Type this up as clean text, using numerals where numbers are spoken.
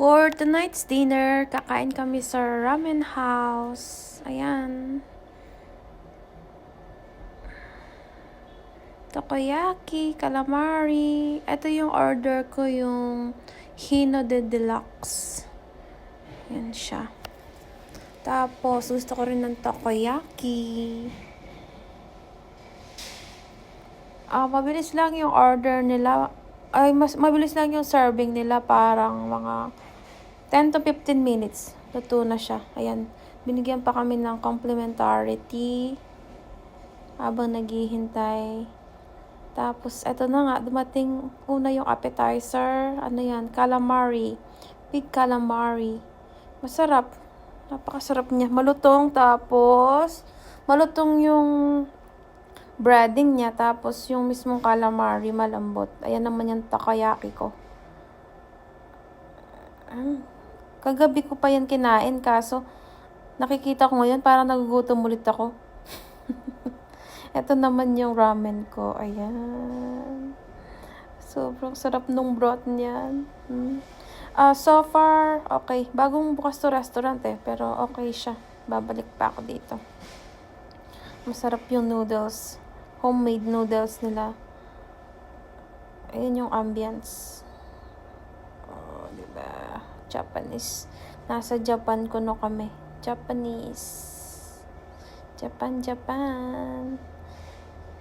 For tonight's dinner, kakain kami sa ramen house. Ayan. Takoyaki, calamari. Ito yung order ko, yung Hino de Deluxe. Ayan siya. Tapos, gusto ko rin ng takoyaki. Mabilis lang yung order nila. Mas mabilis lang yung serving nila. Parang mga 10 to 15 minutes. Luto na siya. Ayan. Binigyan pa kami ng complimentary tea habang naghihintay. Tapos, eto na nga. Dumating una yung appetizer. Ano yan? Calamari. Pig calamari. Masarap. Napakasarap niya. Malutong. Tapos, malutong yung breading niya. Tapos, yung mismong calamari, malambot. Ayan naman yung takoyaki ko. Kagabi ko pa yan kinain. Kaso, nakikita ko ngayon, parang nagugutom ulit ako. Ito naman yung ramen ko. Ayan. Sobrang sarap nung broth niyan. So far, okay. Bagong bukas to restaurant pero okay siya. Babalik pa ako dito. Masarap yung noodles. Homemade noodles nila. Ayan yung ambience. Oh, diba? Japanese. Nasa Japan ko no kami. Japanese. Japan.